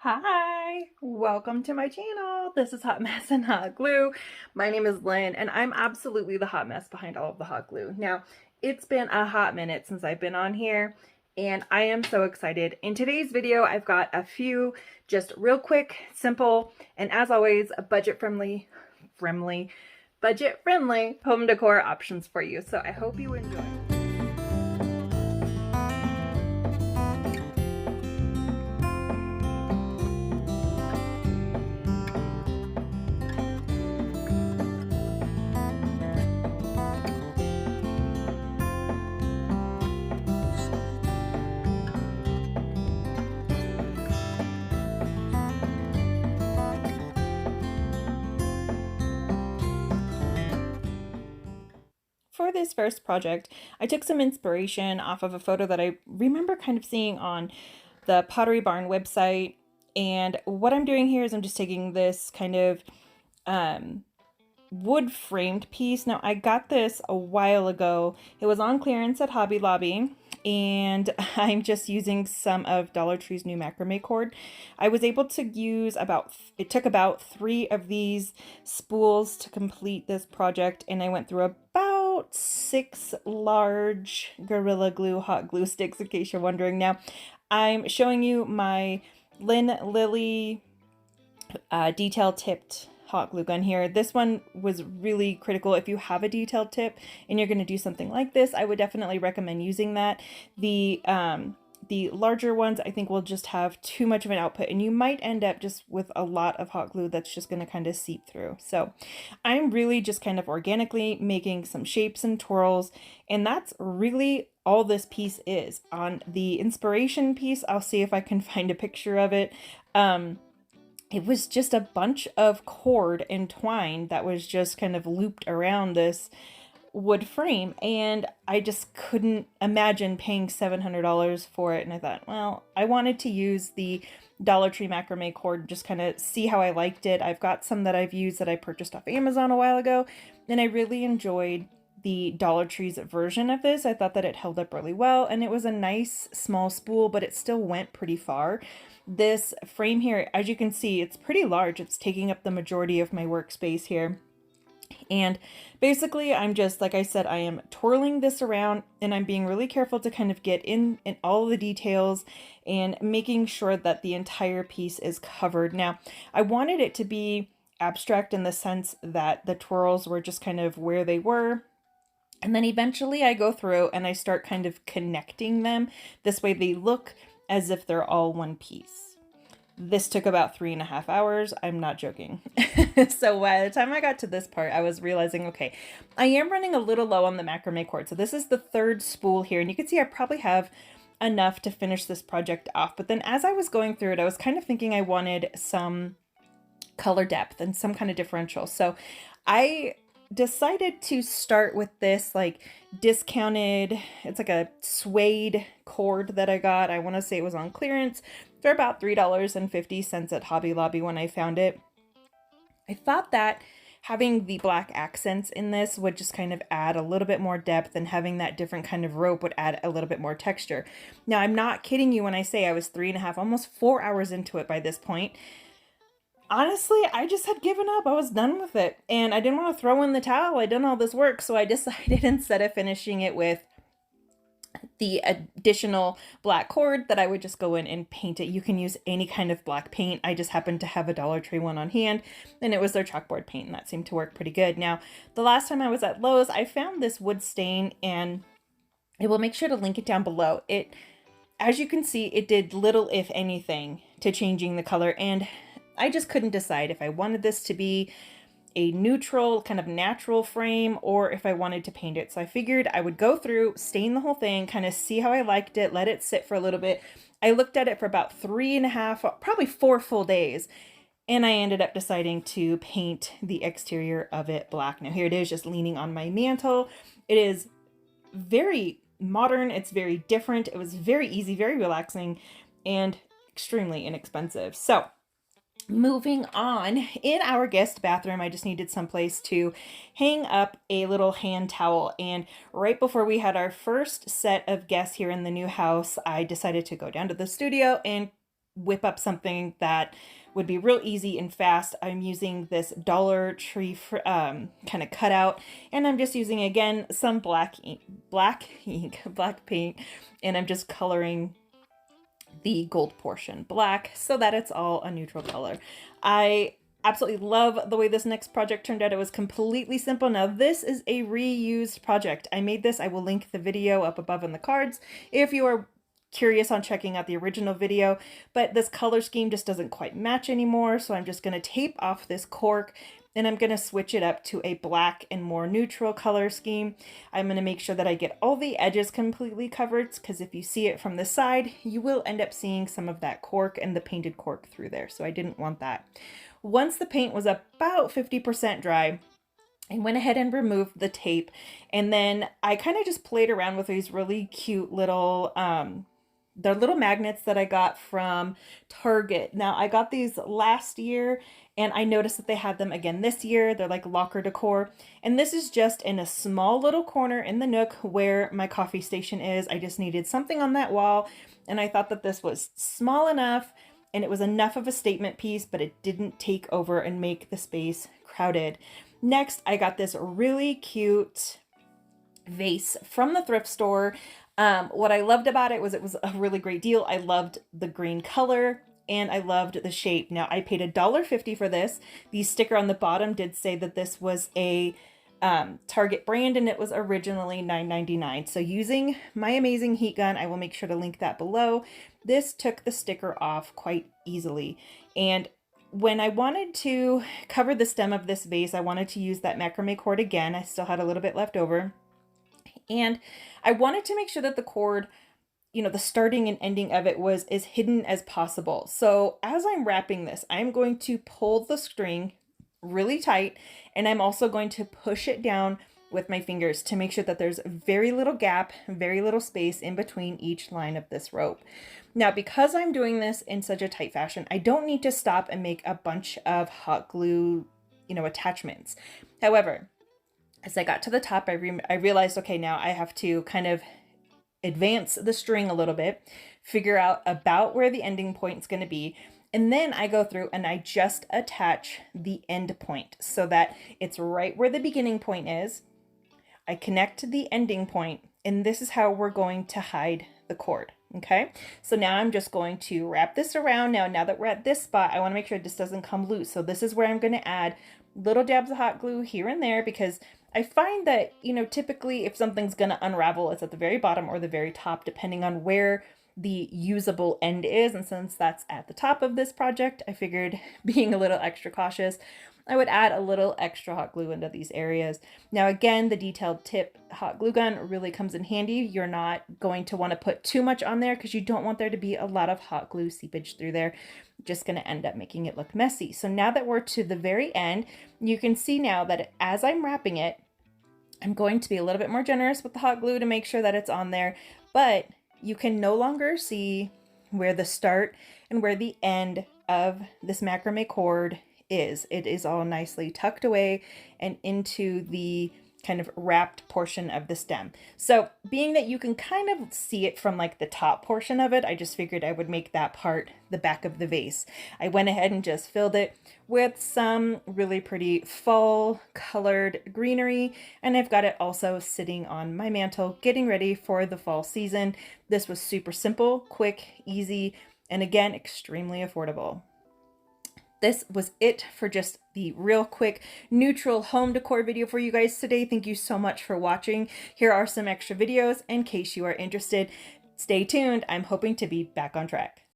Hi, welcome to my channel. This is Hot Mess and Hot Glue. My name is Lynn and I'm absolutely the hot mess behind all of the hot glue. Now, it's been a hot minute since I've been on here and I am so excited. In today's video, I've got a few just real quick, simple, and as always, budget-friendly home decor options for you. So I hope you enjoy. For this first project, I took some inspiration off of a photo that I remember kind of seeing on the Pottery Barn website. And what I'm doing here is I'm just taking this kind of wood framed piece. Now, I got this a while ago. It was on clearance at Hobby Lobby. And I'm just using some of Dollar Tree's new macrame cord. I was able to use it took about 3 of these spools to complete this project, and I went through about 6 large Gorilla Glue hot glue sticks, in case you're wondering. Now, I'm showing you my Lynn Lilly detail tipped hot glue gun here. This one was really critical. If you have a detailed tip and you're going to do something like this, I would definitely recommend using that. The larger ones I think will just have too much of an output and you might end up just with a lot of hot glue that's just going to kind of seep through. So I'm really just kind of organically making some shapes and twirls, and that's really all this piece is. On the inspiration piece, I'll see if I can find a picture of it. It was just a bunch of cord and twine that was just kind of looped around this wood frame, and I just couldn't imagine paying $700 for it. And I thought, well, I wanted to use the Dollar Tree macrame cord, just kind of see how I liked it. I've got some that I've used that I purchased off Amazon a while ago, and I really enjoyed the Dollar Tree's version of this. I thought that it held up really well, and it was a nice small spool, but it still went pretty far. This frame here, as you can see, it's pretty large. It's taking up the majority of my workspace here. And basically, I'm just, like I said, I am twirling this around and I'm being really careful to kind of get in all the details and making sure that the entire piece is covered. Now, I wanted it to be abstract in the sense that the twirls were just kind of where they were. And then eventually I go through and I start kind of connecting them. This way they look as if they're all one piece. This took about 3.5 hours. I'm not joking. So by the time I got to this part, I was realizing, okay, I am running a little low on the macrame cord. So this is the 3rd spool here. And you can see I probably have enough to finish this project off. But then as I was going through it, I was kind of thinking I wanted some color depth and some kind of differential. So I decided to start with this like discounted, it's like a suede cord that I got. I want to say it was on clearance for about $3.50 at Hobby Lobby when I found it. I thought that having the black accents in this would just kind of add a little bit more depth, and having that different kind of rope would add a little bit more texture. Now, I'm not kidding you when I say I was 3.5, almost 4 hours into it by this point. Honestly, I just had given up. I was done with it. And I didn't want to throw in the towel. I'd done all this work. So I decided, instead of finishing it with the additional black cord, that I would just go in and paint it. You can use any kind of black paint. I just happened to have a Dollar Tree one on hand, and it was their chalkboard paint, and that seemed to work pretty good. Now, the last time I was at Lowe's, I found this wood stain, and I will make sure to link it down below. It, as you can see, it did little, if anything, to changing the color, and I just couldn't decide if I wanted this to be a neutral, kind of natural frame, or if I wanted to paint it. So I figured I would go through, stain the whole thing, kind of see how I liked it, let it sit for a little bit. I looked at it for about 3.5, probably 4 full days, and I ended up deciding to paint the exterior of it black. Now here it is, just leaning on my mantle. It is very modern, it's very different, it was very easy, very relaxing, and extremely inexpensive. So moving on, in our guest bathroom, I just needed some place to hang up a little hand towel. And right before we had our first set of guests here in the new house, I decided to go down to the studio and whip up something that would be real easy and fast, I'm using this Dollar Tree kind of cutout, and I'm just using, again, some black paint, and I'm just coloring the gold portion black so that it's all a neutral color. I absolutely love the way this next project turned out. It was completely simple. Now this is a reused project. I made this. I will link the video up above in the cards if you are curious on checking out the original video, but this color scheme just doesn't quite match anymore. So I'm just going to tape off this cork and I'm going to switch it up to a black and more neutral color scheme. I'm going to make sure that I get all the edges completely covered, because if you see it from the side, you will end up seeing some of that cork and the painted cork through there. So I didn't want that. Once the paint was about 50% dry, I went ahead and removed the tape, and then I kind of just played around with these really cute little they're little magnets that I got from Target. Now, I got these last year and I noticed that they had them again this year. They're like locker decor. And this is just in a small little corner in the nook where my coffee station is. I just needed something on that wall. And I thought that this was small enough and it was enough of a statement piece, but it didn't take over and make the space crowded. Next, I got this really cute vase from the thrift store. What I loved about it was a really great deal. I loved the green color and I loved the shape. Now I paid $1.50 for this. The sticker on the bottom did say that this was a Target brand and it was originally $9.99. So using my amazing heat gun, I will make sure to link that below. This took the sticker off quite easily. And when I wanted to cover the stem of this vase, I wanted to use that macrame cord again. I still had a little bit left over. And I wanted to make sure that the cord, you know, the starting and ending of it was as hidden as possible. So as I'm wrapping this, I'm going to pull the string really tight, and I'm also going to push it down with my fingers to make sure that there's very little gap, very little space in between each line of this rope. Now, because I'm doing this in such a tight fashion, I don't need to stop and make a bunch of hot glue, you know, attachments. However, as I got to the top, I realized, okay, now I have to kind of advance the string a little bit, figure out about where the ending point is going to be. And then I go through and I just attach the end point so that it's right where the beginning point is. I connect to the ending point, and this is how we're going to hide the cord. Okay, so now I'm just going to wrap this around. Now that we're at this spot, I want to make sure this doesn't come loose. So this is where I'm going to add little dabs of hot glue here and there, because I find that, you know, typically if something's going to unravel, it's at the very bottom or the very top, depending on where the usable end is. And since that's at the top of this project, I figured, being a little extra cautious, I would add a little extra hot glue into these areas. Now, again, the detailed tip hot glue gun really comes in handy. You're not going to want to put too much on there because you don't want there to be a lot of hot glue seepage through there. Just going to end up making it look messy. So now that we're to the very end, you can see now that as I'm wrapping it, I'm going to be a little bit more generous with the hot glue to make sure that it's on there, but you can no longer see where the start and where the end of this macrame cord is. It is all nicely tucked away and into the kind of wrapped portion of the stem. So being that you can kind of see it from like the top portion of it, I just figured I would make that part the back of the vase. I went ahead and just filled it with some really pretty fall colored greenery, and I've got it also sitting on my mantle getting ready for the fall season. This was super simple, quick, easy, and again, extremely affordable. This was it for just the real quick neutral home decor video for you guys today. Thank you so much for watching. Here are some extra videos in case you are interested. Stay tuned. I'm hoping to be back on track.